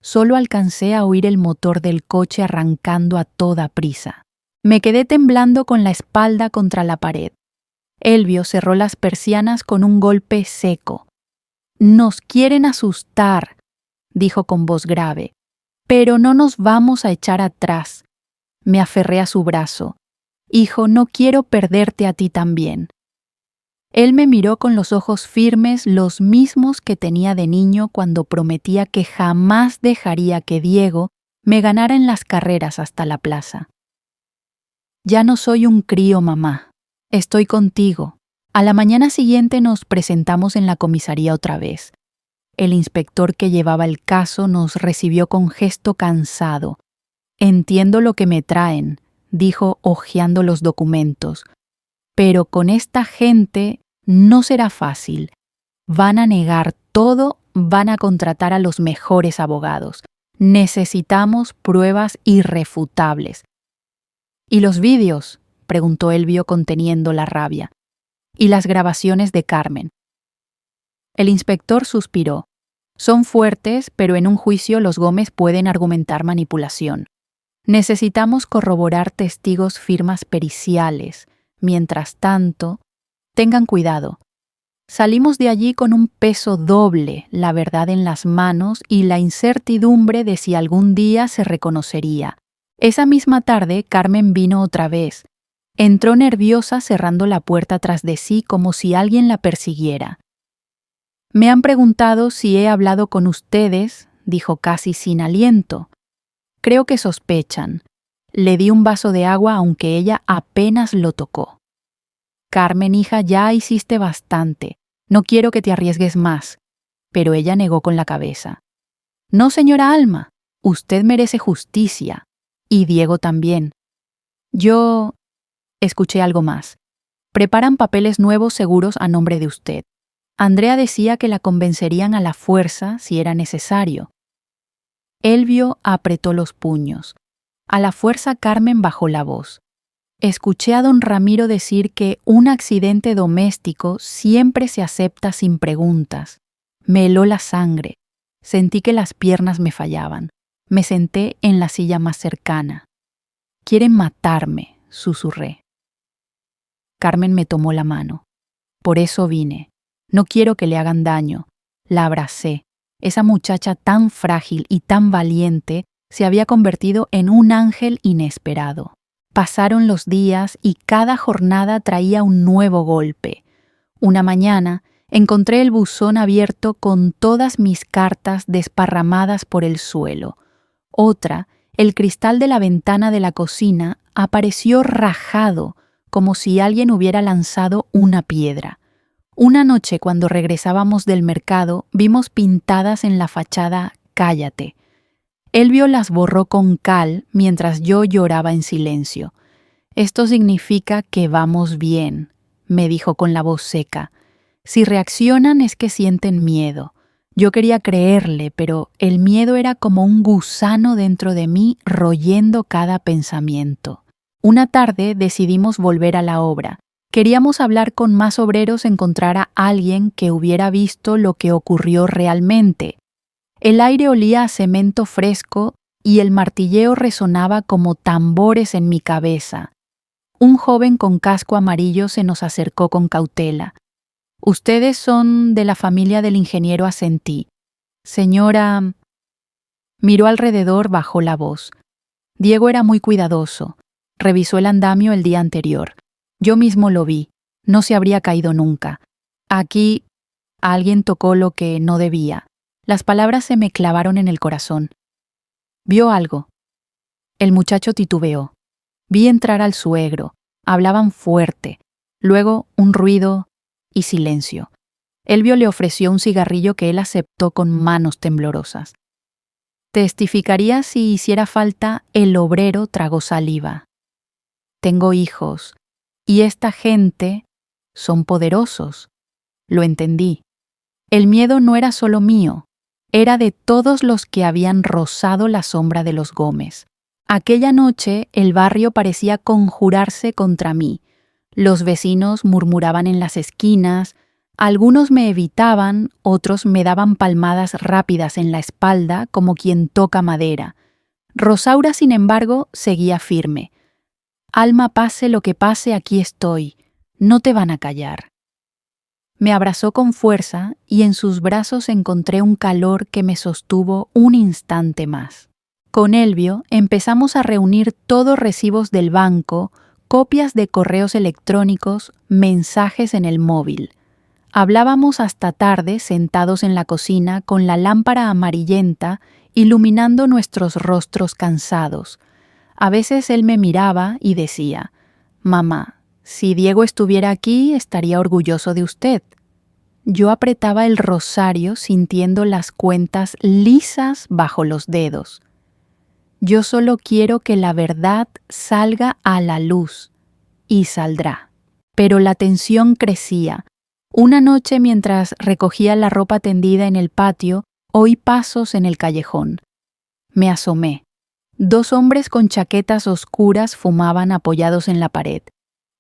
Solo alcancé a oír el motor del coche arrancando a toda prisa. Me quedé temblando con la espalda contra la pared. Elvio cerró las persianas con un golpe seco. «Nos quieren asustar», dijo con voz grave, «pero no nos vamos a echar atrás». Me aferré a su brazo. «Hijo, no quiero perderte a ti también». Él me miró con los ojos firmes, los mismos que tenía de niño cuando prometía que jamás dejaría que Diego me ganara en las carreras hasta la plaza. «Ya no soy un crío, mamá. Estoy contigo». A la mañana siguiente nos presentamos en la comisaría otra vez. El inspector que llevaba el caso nos recibió con gesto cansado. «Entiendo lo que me traen», dijo hojeando los documentos. «Pero con esta gente no será fácil. Van a negar todo, van a contratar a los mejores abogados. Necesitamos pruebas irrefutables». «¿Y los vídeos?», preguntó Elvio conteniendo la rabia. «¿Y las grabaciones de Carmen?». El inspector suspiró. «Son fuertes, pero en un juicio los Gómez pueden argumentar manipulación. Necesitamos corroborar testigos, firmas periciales. Mientras tanto, tengan cuidado. Salimos de allí con un peso doble, la verdad en las manos y la incertidumbre de si algún día se reconocería. Esa misma tarde, Carmen vino otra vez. Entró nerviosa cerrando la puerta tras de sí como si alguien la persiguiera. «Me han preguntado si he hablado con ustedes», dijo casi sin aliento. «Creo que sospechan». Le di un vaso de agua aunque ella apenas lo tocó. «Carmen, hija, ya hiciste bastante. No quiero que te arriesgues más». Pero ella negó con la cabeza. «No, señora Alma, usted merece justicia. Y Diego también. Yo...». Escuché algo más. «Preparan papeles nuevos seguros a nombre de usted. Andrea decía que la convencerían a la fuerza si era necesario». Elvio apretó los puños. A la fuerza Carmen bajó la voz. Escuché a don Ramiro decir que un accidente doméstico siempre se acepta sin preguntas. Me heló la sangre. Sentí que las piernas me fallaban. Me senté en la silla más cercana. «Quieren matarme», susurré. Carmen me tomó la mano. «Por eso vine. No quiero que le hagan daño». La abracé. Esa muchacha tan frágil y tan valiente se había convertido en un ángel inesperado. Pasaron los días y cada jornada traía un nuevo golpe. Una mañana encontré el buzón abierto con todas mis cartas desparramadas por el suelo. Otra, el cristal de la ventana de la cocina apareció rajado, como si alguien hubiera lanzado una piedra. Una noche, cuando regresábamos del mercado, vimos pintadas en la fachada «Cállate». Elvio las borró con cal mientras yo lloraba en silencio. «Esto significa que vamos bien», me dijo con la voz seca. «Si reaccionan es que sienten miedo». Yo quería creerle, pero el miedo era como un gusano dentro de mí royendo cada pensamiento. Una tarde decidimos volver a la obra. Queríamos hablar con más obreros, encontrar a alguien que hubiera visto lo que ocurrió realmente. El aire olía a cemento fresco y el martilleo resonaba como tambores en mi cabeza. Un joven con casco amarillo se nos acercó con cautela. «Ustedes son de la familia del ingeniero Asentí. Señora...». Miró alrededor, bajó la voz. Diego era muy cuidadoso. Revisó el andamio el día anterior. Yo mismo lo vi. No se habría caído nunca. Aquí alguien tocó lo que no debía. Las palabras se me clavaron en el corazón. Vio algo. El muchacho titubeó. Vi entrar al suegro. Hablaban fuerte. Luego un ruido y silencio. Elvio le ofreció un cigarrillo que él aceptó con manos temblorosas. Testificaría si hiciera falta, el obrero tragó saliva. Tengo hijos, y esta gente son poderosos. Lo entendí. El miedo no era solo mío, era de todos los que habían rozado la sombra de los Gómez. Aquella noche el barrio parecía conjurarse contra mí. Los vecinos murmuraban en las esquinas, algunos me evitaban, otros me daban palmadas rápidas en la espalda como quien toca madera. Rosaura, sin embargo, seguía firme. Alma, pase lo que pase, aquí estoy. No te van a callar. Me abrazó con fuerza y en sus brazos encontré un calor que me sostuvo un instante más. Con Elvio empezamos a reunir todos recibos del banco, copias de correos electrónicos, mensajes en el móvil. Hablábamos hasta tarde sentados en la cocina con la lámpara amarillenta iluminando nuestros rostros cansados. A veces él me miraba y decía: «Mamá, si Diego estuviera aquí estaría orgulloso de usted». Yo apretaba el rosario sintiendo las cuentas lisas bajo los dedos. Yo solo quiero que la verdad salga a la luz, y saldrá. Pero la tensión crecía. Una noche, mientras recogía la ropa tendida en el patio, oí pasos en el callejón. Me asomé. 2 hombres con chaquetas oscuras fumaban apoyados en la pared.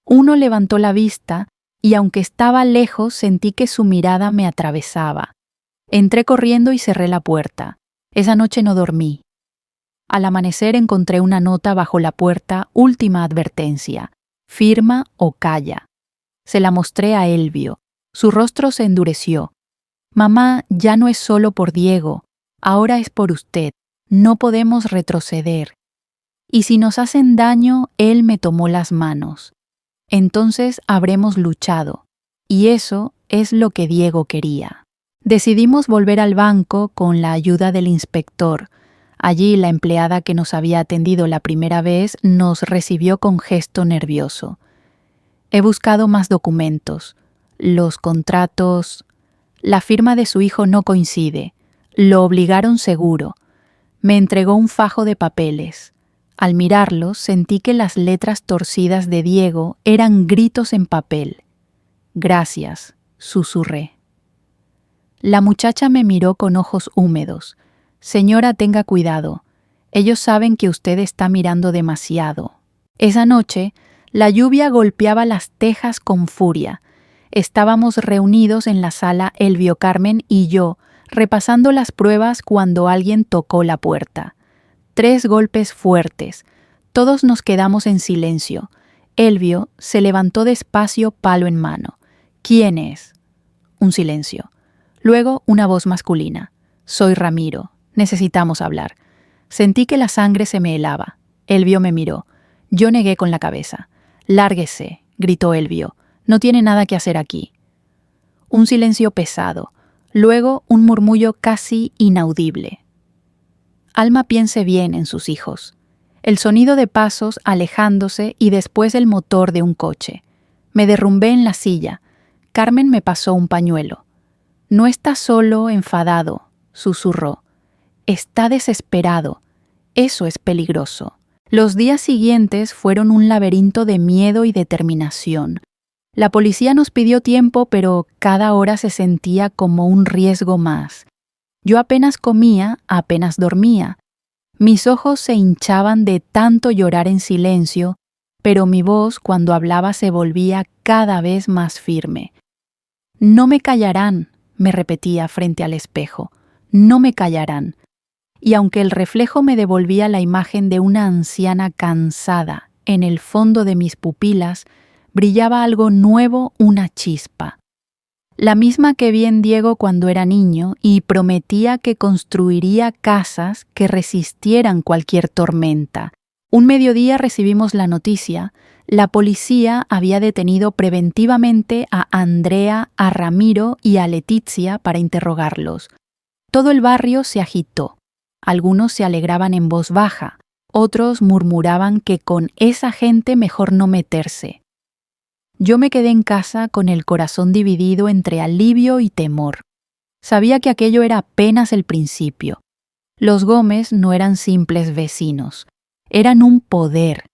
Uno levantó la vista y, aunque estaba lejos, sentí que su mirada me atravesaba. Entré corriendo y cerré la puerta. Esa noche no dormí. Al amanecer encontré una nota bajo la puerta: última advertencia, firma o calla. Se la mostré a Elvio. Su rostro se endureció. «Mamá, ya no es solo por Diego, ahora es por usted. No podemos retroceder. Y si nos hacen daño, él me tomó las manos. Entonces habremos luchado. Y eso es lo que Diego quería». Decidimos volver al banco con la ayuda del inspector. Allí la empleada que nos había atendido la primera vez nos recibió con gesto nervioso. «He buscado más documentos. Los contratos. La firma de su hijo no coincide. Lo obligaron seguro». Me entregó un fajo de papeles. Al mirarlos sentí que las letras torcidas de Diego eran gritos en papel. «Gracias», susurré. La muchacha me miró con ojos húmedos. «Señora, tenga cuidado. Ellos saben que usted está mirando demasiado». Esa noche, la lluvia golpeaba las tejas con furia. Estábamos reunidos en la sala Elvio, Carmen y yo, repasando las pruebas cuando alguien tocó la puerta. 3 golpes fuertes. Todos nos quedamos en silencio. Elvio se levantó despacio, palo en mano. «¿Quién es?» Un silencio. Luego una voz masculina. «Soy Ramiro. Necesitamos hablar». Sentí que la sangre se me helaba. Elvio me miró. Yo negué con la cabeza. «Lárguese», gritó Elvio. «No tiene nada que hacer aquí». Un silencio pesado. Luego un murmullo casi inaudible. «Alma, piense bien en sus hijos». El sonido de pasos alejándose y después el motor de un coche. Me derrumbé en la silla. Carmen me pasó un pañuelo. «No está solo, enfadado», susurró. «Está desesperado. Eso es peligroso». Los días siguientes fueron un laberinto de miedo y determinación. La policía nos pidió tiempo, pero cada hora se sentía como un riesgo más. Yo apenas comía, apenas dormía. Mis ojos se hinchaban de tanto llorar en silencio, pero mi voz cuando hablaba se volvía cada vez más firme. «No me callarán», me repetía frente al espejo. «No me callarán». Y aunque el reflejo me devolvía la imagen de una anciana cansada, en el fondo de mis pupilas brillaba algo nuevo, una chispa. La misma que vi en Diego cuando era niño y prometía que construiría casas que resistieran cualquier tormenta. Un mediodía recibimos la noticia. La policía había detenido preventivamente a Andrea, a Ramiro y a Letizia para interrogarlos. Todo el barrio se agitó. Algunos se alegraban en voz baja, otros murmuraban que con esa gente mejor no meterse. Yo me quedé en casa con el corazón dividido entre alivio y temor. Sabía que aquello era apenas el principio. Los Gómez no eran simples vecinos, eran un poder,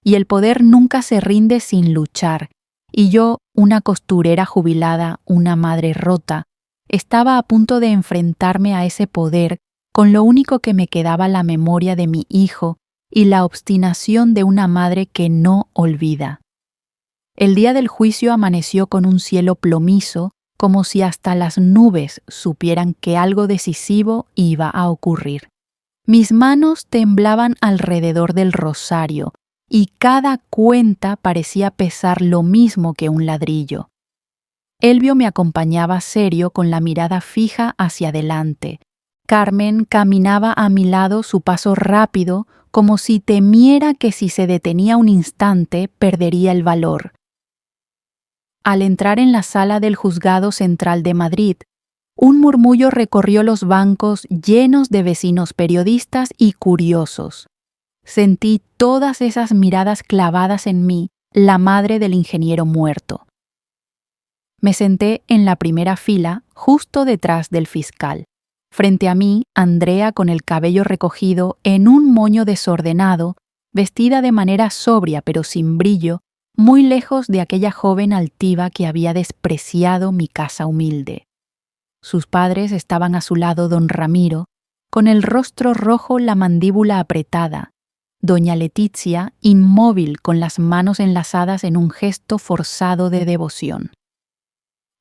y el poder nunca se rinde sin luchar, y yo, una costurera jubilada, una madre rota, estaba a punto de enfrentarme a ese poder con lo único que me quedaba la memoria de mi hijo y la obstinación de una madre que no olvida. El día del juicio amaneció con un cielo plomizo, como si hasta las nubes supieran que algo decisivo iba a ocurrir. Mis manos temblaban alrededor del rosario, y cada cuenta parecía pesar lo mismo que un ladrillo. Elvio me acompañaba serio con la mirada fija hacia adelante. Carmen caminaba a mi lado, su paso rápido, como si temiera que si se detenía un instante perdería el valor. Al entrar en la sala del Juzgado Central de Madrid, un murmullo recorrió los bancos llenos de vecinos periodistas y curiosos. Sentí todas esas miradas clavadas en mí, la madre del ingeniero muerto. Me senté en la primera fila, justo detrás del fiscal. Frente a mí, Andrea con el cabello recogido en un moño desordenado, vestida de manera sobria pero sin brillo, muy lejos de aquella joven altiva que había despreciado mi casa humilde. Sus padres estaban a su lado don Ramiro, con el rostro rojo, la mandíbula apretada, doña Leticia inmóvil con las manos enlazadas en un gesto forzado de devoción.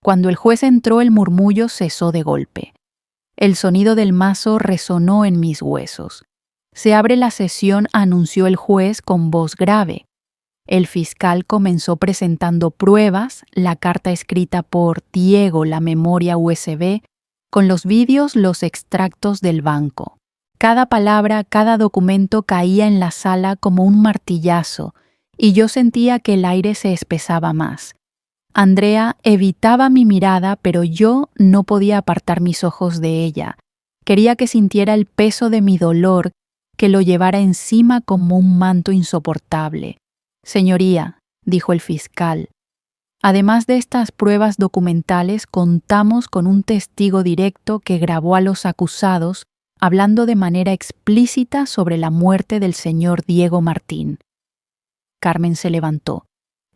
Cuando el juez entró, el murmullo cesó de golpe. El sonido del mazo resonó en mis huesos. Se abre la sesión, anunció el juez con voz grave. El fiscal comenzó presentando pruebas, la carta escrita por Diego, la memoria USB, con los vídeos, los extractos del banco. Cada palabra, cada documento caía en la sala como un martillazo, y yo sentía que el aire se espesaba más. Andrea evitaba mi mirada, pero yo no podía apartar mis ojos de ella. Quería que sintiera el peso de mi dolor, que lo llevara encima como un manto insoportable. Señoría, dijo el fiscal, además de estas pruebas documentales, contamos con un testigo directo que grabó a los acusados hablando de manera explícita sobre la muerte del señor Diego Martín. Carmen se levantó.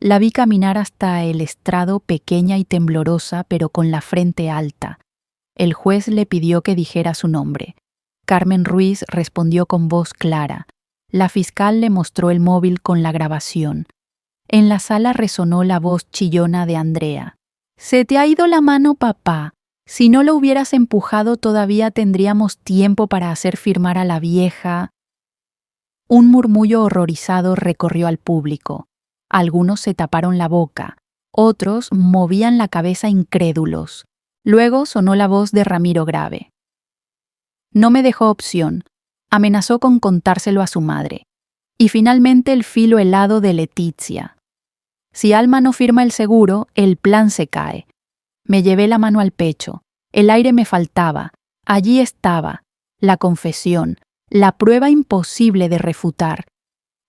La vi caminar hasta el estrado, pequeña y temblorosa, pero con la frente alta. El juez le pidió que dijera su nombre. Carmen Ruiz respondió con voz clara. La fiscal le mostró el móvil con la grabación. En la sala resonó la voz chillona de Andrea. «Se te ha ido la mano, papá. Si no lo hubieras empujado todavía tendríamos tiempo para hacer firmar a la vieja». Un murmullo horrorizado recorrió al público. Algunos se taparon la boca, otros movían la cabeza incrédulos. Luego sonó la voz de Ramiro grave. No me dejó opción. Amenazó con contárselo a su madre. Y finalmente el filo helado de Leticia. Si Alma no firma el seguro, el plan se cae. Me llevé la mano al pecho. El aire me faltaba. Allí estaba, la confesión, la prueba imposible de refutar.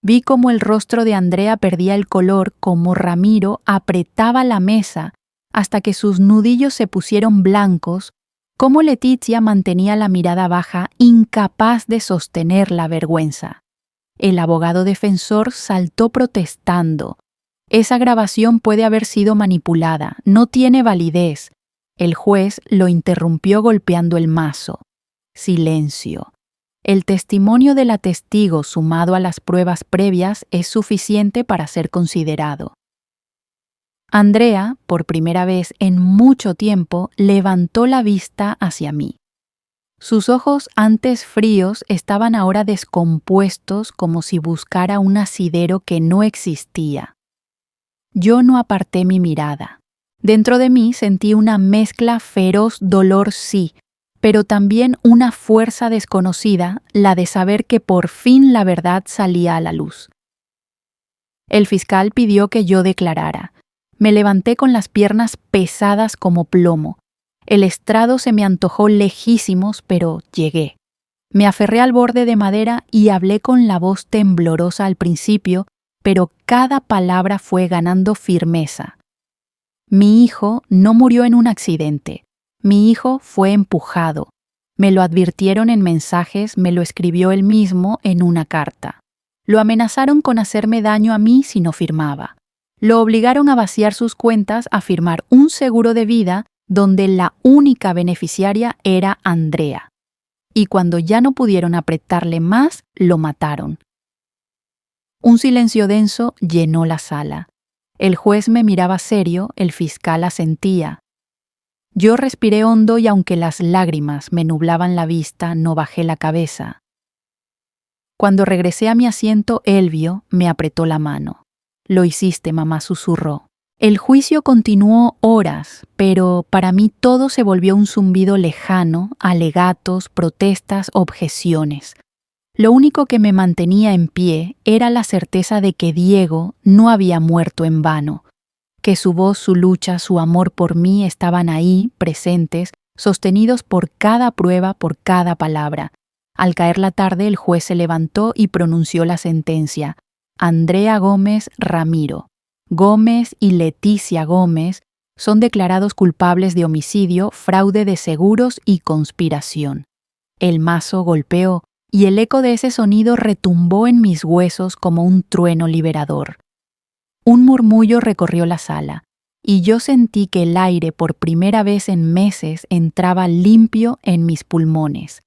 Vi cómo el rostro de Andrea perdía el color, como Ramiro apretaba la mesa hasta que sus nudillos se pusieron blancos, cómo Leticia mantenía la mirada baja, incapaz de sostener la vergüenza. El abogado defensor saltó protestando. Esa grabación puede haber sido manipulada, no tiene validez. El juez lo interrumpió golpeando el mazo. Silencio. El testimonio de la testigo sumado a las pruebas previas es suficiente para ser considerado. Andrea, por primera vez en mucho tiempo, levantó la vista hacia mí. Sus ojos antes fríos estaban ahora descompuestos como si buscara un asidero que no existía. Yo no aparté mi mirada. Dentro de mí sentí una mezcla feroz dolor, sí, pero también una fuerza desconocida, la de saber que por fin la verdad salía a la luz. El fiscal pidió que yo declarara. Me levanté con las piernas pesadas como plomo. El estrado se me antojó lejísimos, pero llegué. Me aferré al borde de madera y hablé con la voz temblorosa al principio, pero cada palabra fue ganando firmeza. Mi hijo no murió en un accidente. Mi hijo fue empujado. Me lo advirtieron en mensajes, me lo escribió él mismo en una carta. Lo amenazaron con hacerme daño a mí si no firmaba. Lo obligaron a vaciar sus cuentas, a firmar un seguro de vida donde la única beneficiaria era Andrea. Y cuando ya no pudieron apretarle más, lo mataron. Un silencio denso llenó la sala. El juez me miraba serio, el fiscal asentía. Yo respiré hondo y aunque las lágrimas me nublaban la vista, no bajé la cabeza. Cuando regresé a mi asiento, Elvio me apretó la mano. «Lo hiciste, mamá», susurró. El juicio continuó horas, pero para mí todo se volvió un zumbido lejano, alegatos, protestas, objeciones. Lo único que me mantenía en pie era la certeza de que Diego no había muerto en vano, que su voz, su lucha, su amor por mí estaban ahí, presentes, sostenidos por cada prueba, por cada palabra. Al caer la tarde, el juez se levantó y pronunció la sentencia. Andrea Gómez Ramiro. Gómez y Leticia Gómez son declarados culpables de homicidio, fraude de seguros y conspiración. El mazo golpeó y el eco de ese sonido retumbó en mis huesos como un trueno liberador. Un murmullo recorrió la sala y yo sentí que el aire por primera vez en meses entraba limpio en mis pulmones.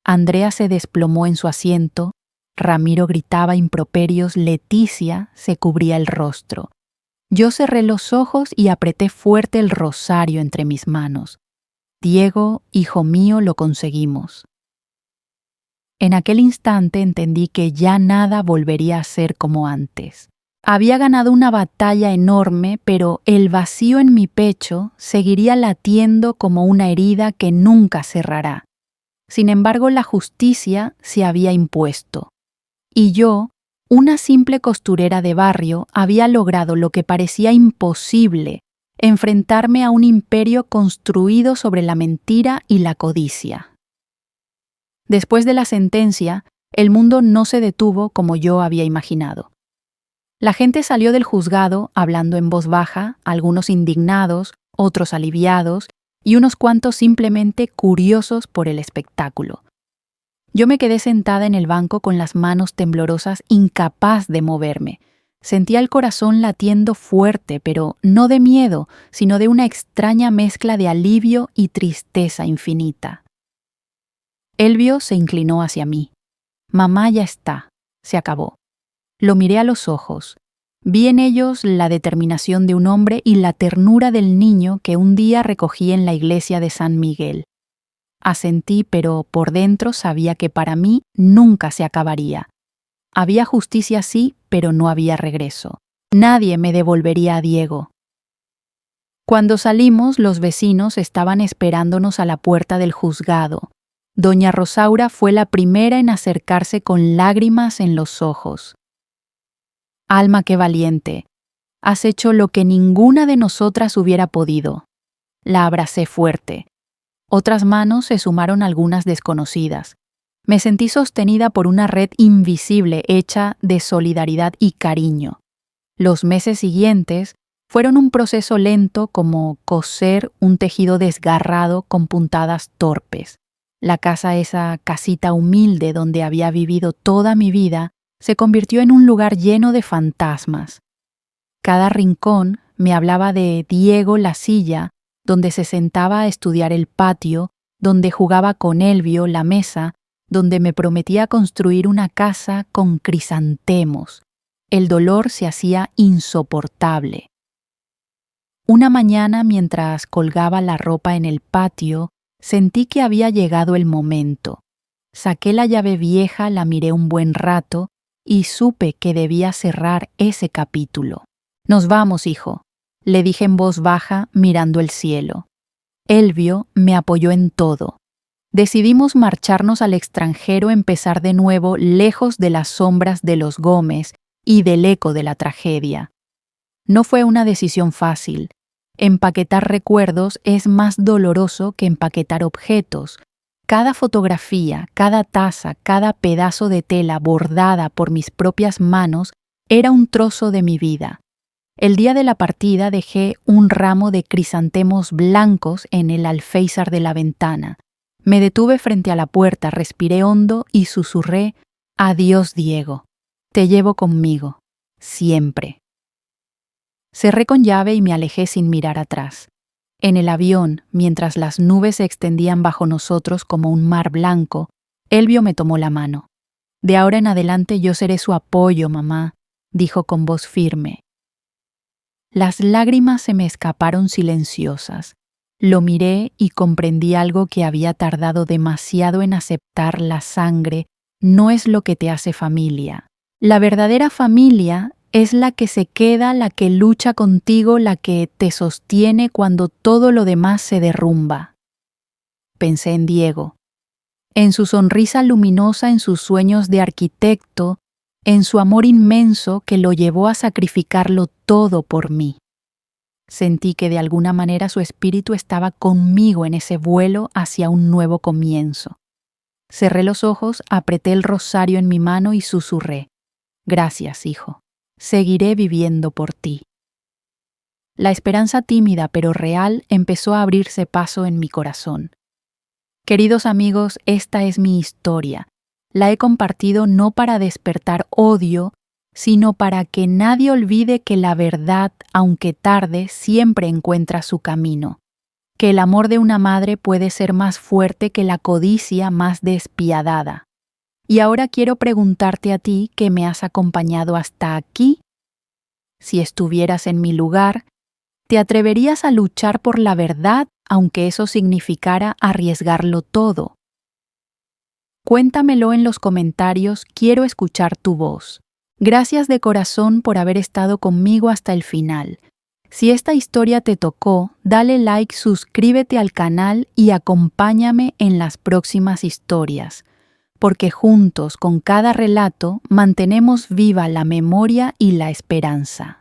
Andrea se desplomó en su asiento, Ramiro gritaba improperios, Leticia se cubría el rostro. Yo cerré los ojos y apreté fuerte el rosario entre mis manos. Diego, hijo mío, lo conseguimos. En aquel instante entendí que ya nada volvería a ser como antes. Había ganado una batalla enorme, pero el vacío en mi pecho seguiría latiendo como una herida que nunca cerrará. Sin embargo, la justicia se había impuesto. Y yo, una simple costurera de barrio, había logrado lo que parecía imposible, enfrentarme a un imperio construido sobre la mentira y la codicia. Después de la sentencia, el mundo no se detuvo como yo había imaginado. La gente salió del juzgado hablando en voz baja, algunos indignados, otros aliviados y unos cuantos simplemente curiosos por el espectáculo. Yo me quedé sentada en el banco con las manos temblorosas, incapaz de moverme. Sentía el corazón latiendo fuerte, pero no de miedo, sino de una extraña mezcla de alivio y tristeza infinita. Elvio se inclinó hacia mí. «Mamá ya está», se acabó. Lo miré a los ojos. Vi en ellos la determinación de un hombre y la ternura del niño que un día recogí en la iglesia de San Miguel. Asentí, pero por dentro sabía que para mí nunca se acabaría. Había justicia sí, pero no había regreso. Nadie me devolvería a Diego. Cuando salimos, los vecinos estaban esperándonos a la puerta del juzgado. Doña Rosaura fue la primera en acercarse con lágrimas en los ojos. «Alma, qué valiente. Has hecho lo que ninguna de nosotras hubiera podido». La abracé fuerte. Otras manos se sumaron algunas desconocidas. Me sentí sostenida por una red invisible hecha de solidaridad y cariño. Los meses siguientes fueron un proceso lento como coser un tejido desgarrado con puntadas torpes. La casa, esa casita humilde donde había vivido toda mi vida, se convirtió en un lugar lleno de fantasmas. Cada rincón me hablaba de Diego la silla, donde se sentaba a estudiar el patio, donde jugaba con Elvio la mesa, donde me prometía construir una casa con crisantemos. El dolor se hacía insoportable. Una mañana, mientras colgaba la ropa en el patio, sentí que había llegado el momento. Saqué la llave vieja, la miré un buen rato y supe que debía cerrar ese capítulo. «Nos vamos, hijo», le dije en voz baja, mirando el cielo. Elvio me apoyó en todo. Decidimos marcharnos al extranjero, empezar de nuevo lejos de las sombras de los Gómez y del eco de la tragedia. No fue una decisión fácil. Empaquetar recuerdos es más doloroso que empaquetar objetos. Cada fotografía, cada taza, cada pedazo de tela bordada por mis propias manos era un trozo de mi vida. El día de la partida dejé un ramo de crisantemos blancos en el alféizar de la ventana. Me detuve frente a la puerta, respiré hondo y susurré: «Adiós, Diego. Te llevo conmigo. Siempre». Cerré con llave y me alejé sin mirar atrás. En el avión, mientras las nubes se extendían bajo nosotros como un mar blanco, Elvio me tomó la mano. «De ahora en adelante yo seré su apoyo, mamá», dijo con voz firme. Las lágrimas se me escaparon silenciosas. Lo miré y comprendí algo que había tardado demasiado en aceptar: la sangre no es lo que te hace familia. La verdadera familia es la que se queda, la que lucha contigo, la que te sostiene cuando todo lo demás se derrumba. Pensé en Diego, en su sonrisa luminosa, en sus sueños de arquitecto, en su amor inmenso que lo llevó a sacrificarlo todo por mí. Sentí que de alguna manera su espíritu estaba conmigo en ese vuelo hacia un nuevo comienzo. Cerré los ojos, apreté el rosario en mi mano y susurré: «Gracias, hijo. Seguiré viviendo por ti». La esperanza tímida pero real empezó a abrirse paso en mi corazón. Queridos amigos, esta es mi historia. La he compartido no para despertar odio, sino para que nadie olvide que la verdad, aunque tarde, siempre encuentra su camino. Que el amor de una madre puede ser más fuerte que la codicia más despiadada. Y ahora quiero preguntarte a ti, que me has acompañado hasta aquí: si estuvieras en mi lugar, ¿te atreverías a luchar por la verdad, aunque eso significara arriesgarlo todo? Cuéntamelo en los comentarios, quiero escuchar tu voz. Gracias de corazón por haber estado conmigo hasta el final. Si esta historia te tocó, dale like, suscríbete al canal y acompáñame en las próximas historias, porque juntos, con cada relato, mantenemos viva la memoria y la esperanza.